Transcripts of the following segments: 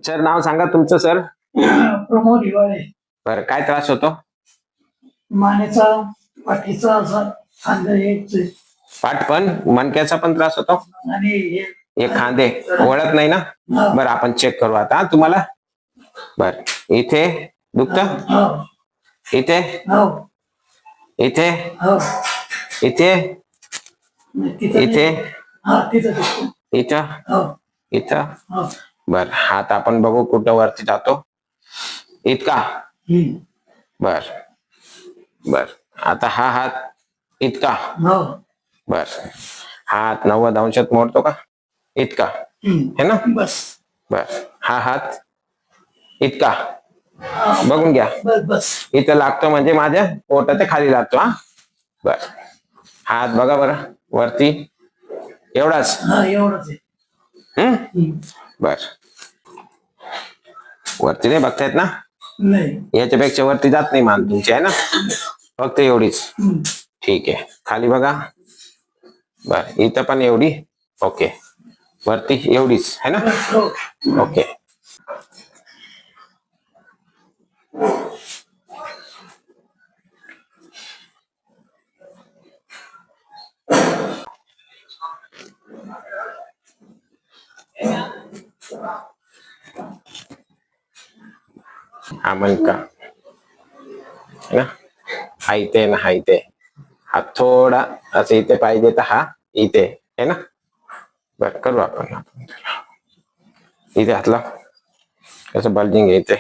Sir नाव सांगा तुमचं sir. Pramod Hiwale. बरं, काय त्रास होतो? मानेचा, पाठीचा असा खांदा एक पाठ पण मणक्याचा पण त्रास होतो आणि एक खांदे वळत नाही ना. बरं, आपण चेक करू आता तुम्हाला. बर, इथे दुखत, इथे इथे इथे इथे इथं इथं. बर, हात आपण बघू कुठं वरती जातो. इतका. बर बर, आता हा हात इतका. बर, हात 90 अंशात मोडतो का? इतका है ना. बस. बर, हा हात इतका बघून घ्या. बस. इथं लागतो म्हणजे माझ्या पोटाच्या खाली लागतो. हा, बर, हात बघा बरं वरती, एवढाच. एवढंच. बर, वरती नाही बघतायत ना? नाही, याच्यापेक्षा वरती जात नाही मान तुमची, आहे ना? फक्त एवढीच. ठीक आहे, खाली बघा. बर, इथं पण एवढी. ओके, वरती एवढीच है ना. ओके. हा मणका है ना, हा इथे ना, हा इथे. हा थोडा असं इथे पाहिजे तर हा इथे है ना. बर, करू आपण. इथे हातला कसं बल्जिंग येते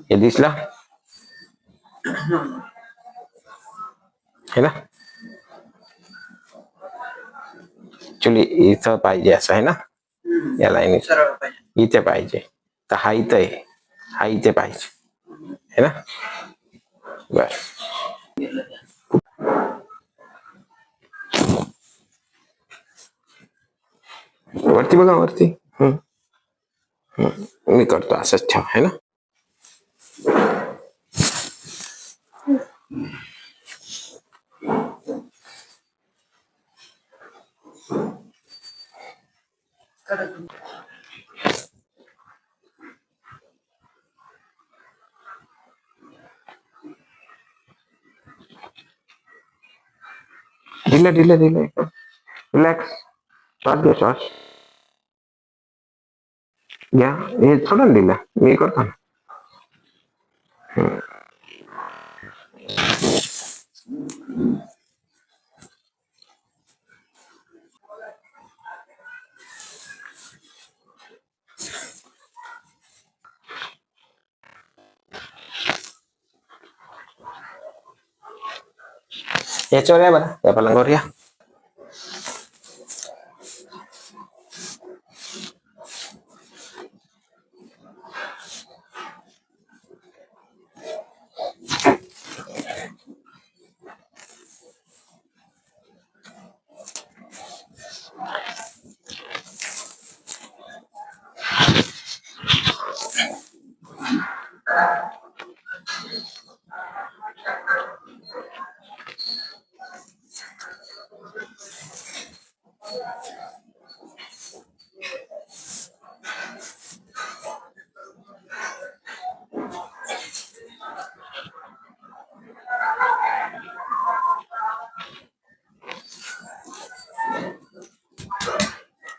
हे दिसला है ना. ऍक्च्युली इथं पाहिजे असं आहे ना, या लाईन इथे पाहिजे. तर हा इथं आहे, हा इथे पाहिजे है ना. बर, वरती बघा वरती. मी करतो असंच ठेव है ना. ढिलं ढिलं ढिलं, रिलॅक्स. श्वास घ्या, श्वास घ्या. हे सोडून दिलं, मी करतो ना. याच्यावर या बरं, त्या पलंगावर या.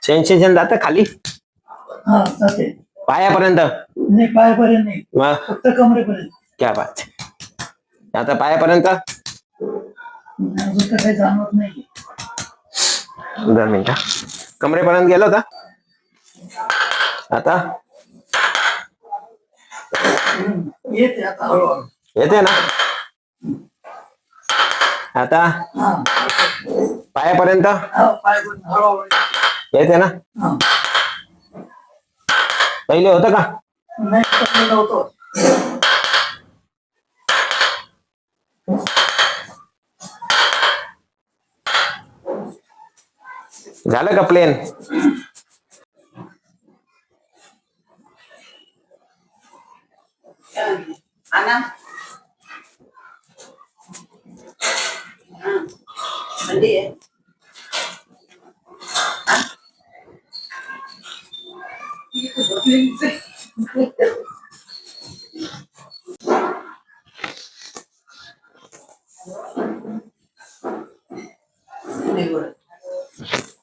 सेन्सेशन जातं खाली पायापर्यंत. नाही, पायापर्यंत नाही, फक्त कमरेपर्यंत. क्या बात. आता पायापर्यंत अजून तर काही जाणवत नाही. 2 मिनिटं. कमरेपर्यंत गेलो होता आता. येते आता हळूहळू. येते ना आता. पायापर्यंत हळूहळू येते ना. पहिले होतं का? नाही, पहिले नव्हतं. झालं का प्लेन?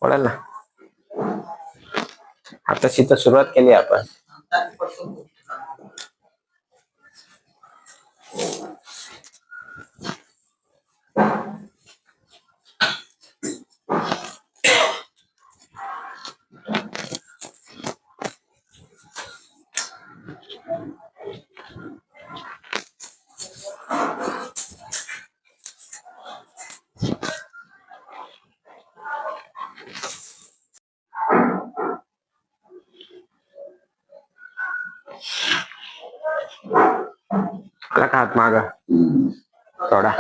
पडेल ना. आता तर सुरुवात केली आपण. आला का हात माग थोडा.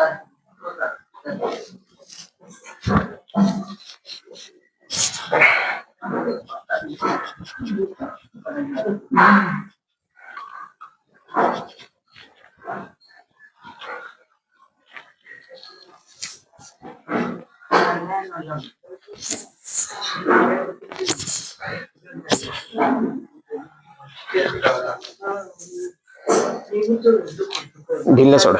ढिल्ल सोडा.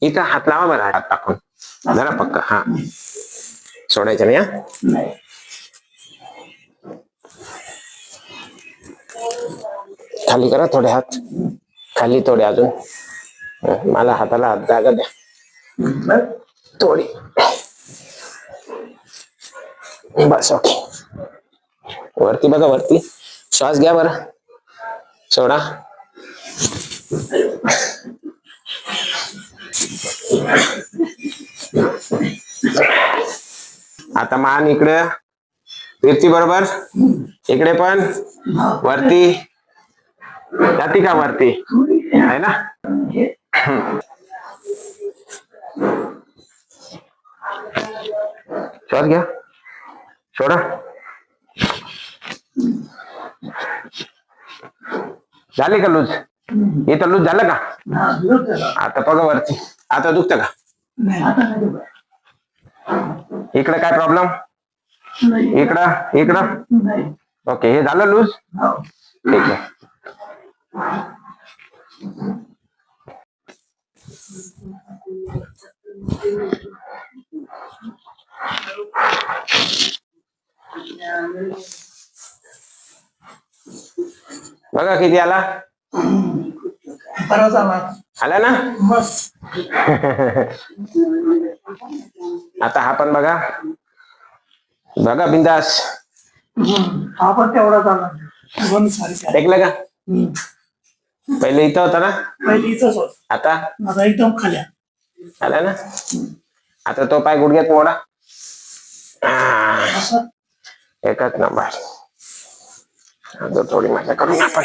इथं हात लावा बरं, हात टाकून जरा पक्का. हा सोडायचं नाही. हा नाही. खाली करा थोडे हात, खाली थोडे अजून. मला हाताला हात जागा द्या थोडी. बस ओके. वरती बघा, वरती श्वास घ्या बरं, सोडा. आता मान इकडे फिरती बरोबर, इकडे पण वरती जाती का वरती, आहे ना. श्वास घ्या, सोडा. झाले का लूज? इथं लूज झालं का? आता बघा वरती. आता दुखतं का? इकडे काय प्रॉब्लेम? इकडं इकडं ओके. हे झालं लूज? ठीक आहे. बघा किती आला. आला ना. आता हा पण बघा, बघा बिंदास. हा पण तेवढा झाला. ऐकलं का? पहिले इथं होता ना. पहिले इथंच होत, आता आता एकदम खाल्या आला ना. आता तो पाय गुडघ्यात मोडा. एकच नंबर. आता थोडी मजा करून आपण.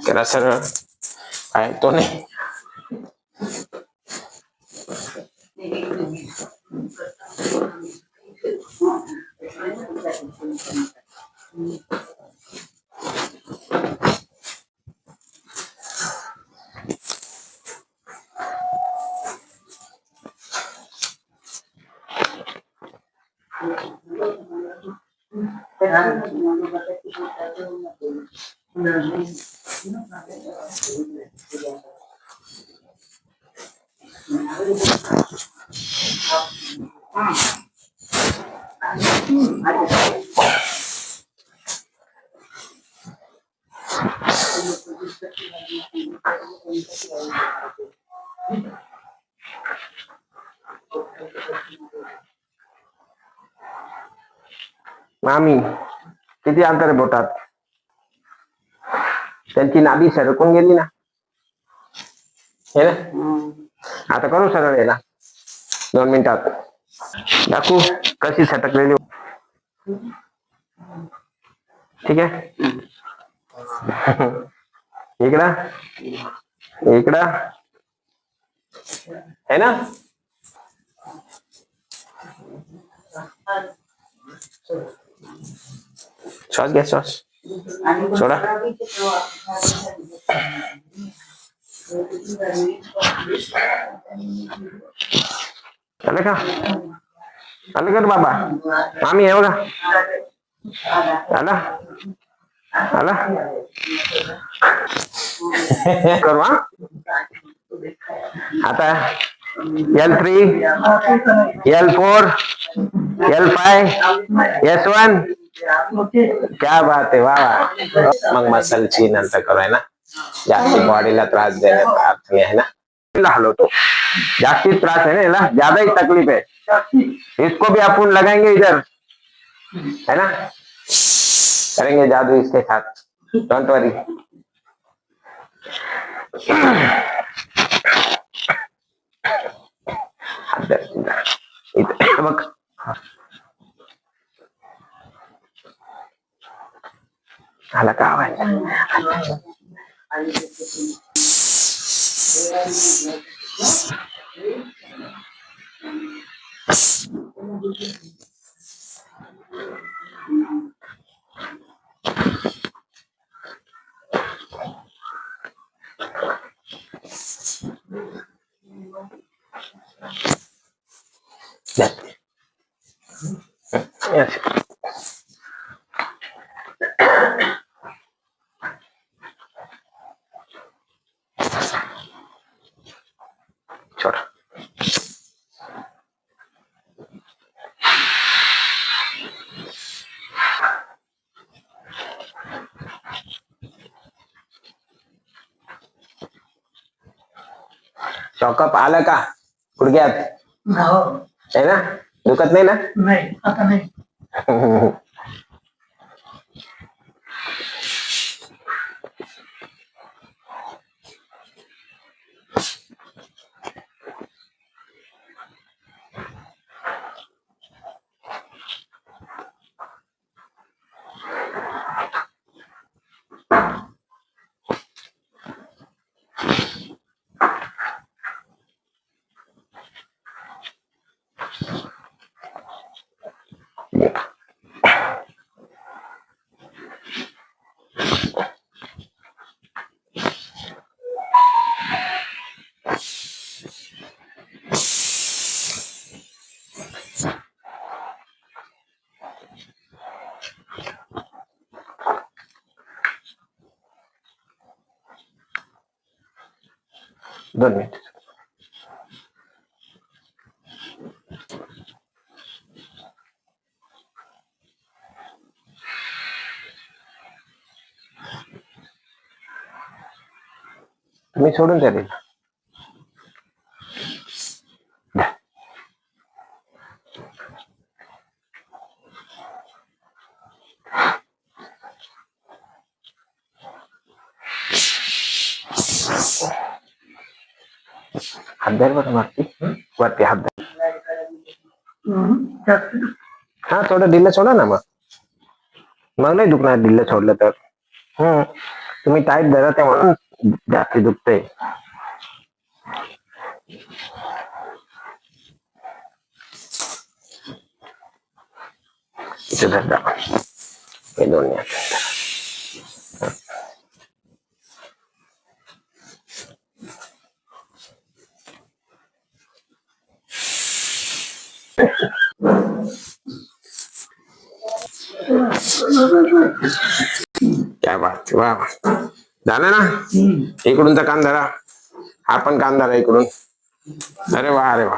करा सरळ पाय, तो नाही. मामी किती अंतर आहे बोटात? त्यांची नाभी सरकून गेली ना. हे ना. आता करू सरळ याला 2 मिनिटात. दाखवू कशी सटकलेली. ठीक आहे. इकडं इकडं है ना. श्वास घ्या, श्वास सोडा. आलं का, आलं का रे बाबा. आम्ही आहे बघा. आला आला. करू हा. आता L3 L4 L5 S1. क्या बात आहे, वा वा. मग मसलची नंतर करू आहे ना. जास्ती बॉडीला त्रास देण्याचा अर्थ नाही आहे ना. हलवतो. जास्ती त्रास है ना, याला ज्यादा ही तकलीफ है. इसको भी अपन लगाएंगे इधर, है ना. करेंगे जादू इसके साथ, डोंट वरी. बघ आला का आवाज. Yes. छोड़. चॉकअप आलं का गुडघ्यात, है ना. दुखत नाही ना. नाही आता नाही. दोन मिनिट. तुम्ही सोडून द्या तिला. हात द्याल बरं वरती, वरती हात द्या. हा थोडं ढिल्लं सोडा ना. मग नाही दुखणार ढिल्लं सोडलं तर. तुम्ही टाईट धरत आहे म्हणून जास्ती दुखतंय. इथे धर हे दोन्ही हात. क्या बात, वा वा. झालं ना. इकडूनचा कान धरा, हा पण कान धरा इकडून. अरे वा, अरे वा.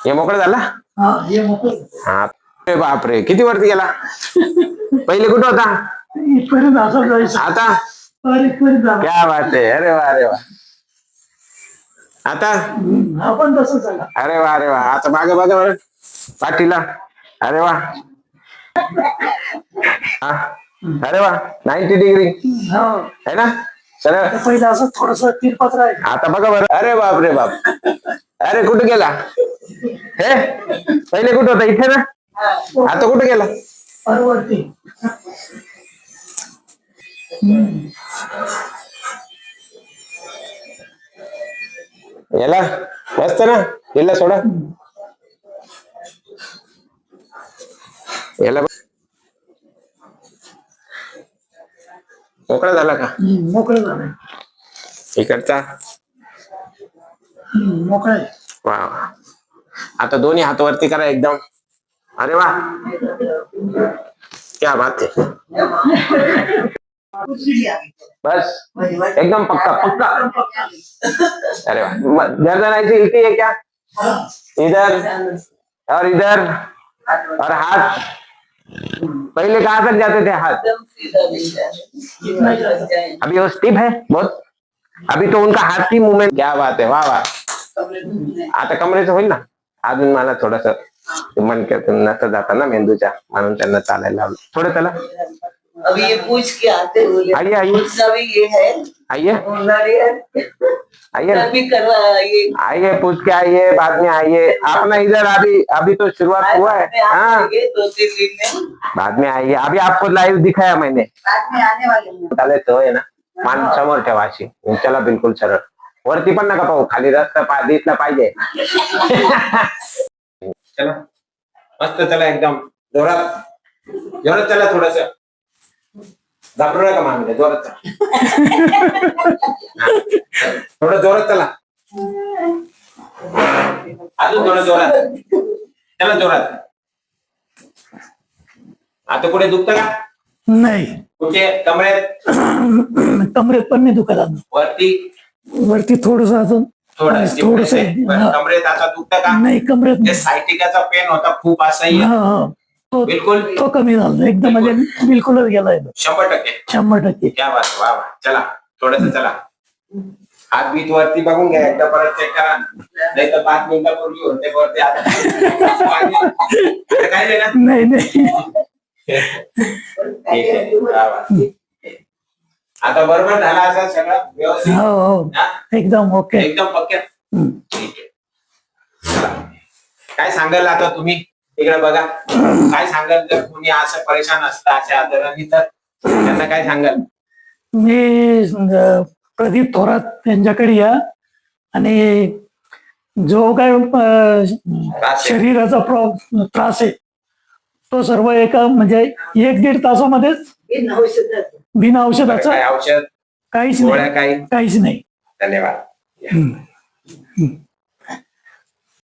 हे मोकळं झाला. हा. अरे बापरे, किती वरती गेला. पहिले कुठं होता आता. क्या बात आहे. अरे वा, अरे वा. आता आपण तसं झालं. अरे वा, अरे वा. आता मागे बघा बरं पाठीला. अरे वा. हा. अरे वा, 90 डिग्री है ना. सरळ. पहिलं असं थोडस तिरपत राहील. आता बघा बरं. अरे बाप रे बाप. अरे कुठे गेला. हे पहिले कुठं होता? इथे ना. आता कुठे गेला? परवडते. याला मस्त ना. याला सोडा. याला मोकळा झाला का? मोकळं झालंय. इकडचा मोकळं आहे. वा वा. आता दोन्ही हात वरती करा एकदम. अरे वा, क्या बात है. बस एकदम पक्का पक्का. अरे वाह, गर्दन ऐसे हिलती है क्या? इधर और इधर और हाथ. पहले कहाँ तक जाते थे हाथ? अभी वो स्टिफ है बहुत. अभी तो उनका हाथ की मूवमेंट. क्या बात है, वाह वाह. आता कमरेचं होईल ना. अजून मला थोडस मणक्यातून नसं जातं ना मेंदूच्या, म्हणून त्यांना चालायला लावलं थोडं. त्याला अभी ये पूछ के आते बोले आइए आइए पूछना भी ये है आइए बोलना भी है आइए भी कर रहा है ये आइए, पूछ के आइए, बाद में आइए. आप ना इधर अभी अभी तो शुरुआत हुआ है. हाँ, 2-3 दिन में बाद में आइए. अभी आपको लाइव दिखाया मैंने. बाद में आने वाले हैं चालायचं आहे ना. मान समोर ठेवा अशी. चला बिलकुल सरळ. वरती पण नका पाहू, खाली रस्ता दिसला पाहिजे. चला मस्त. चला एकदम जोरात जोरात चला. थोडस घाबरू नका मानले. जोरात चला. थोडं जोरात चला. अजून थोडं जोरात. चला जोरात. आता कुठे दुखतं का? नाही, कुठे? कमरेत? कमरेत पण नाही दुखत अजून. वरती? वरती थोडस अजून थोडस. कमरेत आता दुखतं का? नाही, कमरेत ते सायटिकाचा पेन होता खूप असह्य. तो बिलकुल तो कमी झाला एकदम, म्हणजे बिलकुलच गेलाय तो. 100%. 100%. क्या बात. वा वा. चला थोडस चला. हात बीत वरती बघून घ्या एकदा, परत चेक करा. नाही तर 5 मिनिटापूर्वी होते वरती. आता काय नाही ना. नाही नाही. ठीक आहे. वा वा. आता बरोबर झाला असं सगळं व्यवस्थित? हो हो, हा? एकदम ओके. एकदम पक्के. ठीक आहे. चला. काय सांगाल आता तुम्ही? तिकडे बघा. काय सांगाल जर कोणी असं परेशान असतं अशा आजारांनी, तर त्यांना काय सांगाल? मी प्रदीप थोरात यांच्याकडे या, आणि जो काय शरीराचा त्रास आहे तो सर्व एका म्हणजे 1-1.5 तासामध्येच बिना औषधाचा काय औषध काहीच गोळ्या नाही, काही? काहीच नाही. धन्यवाद.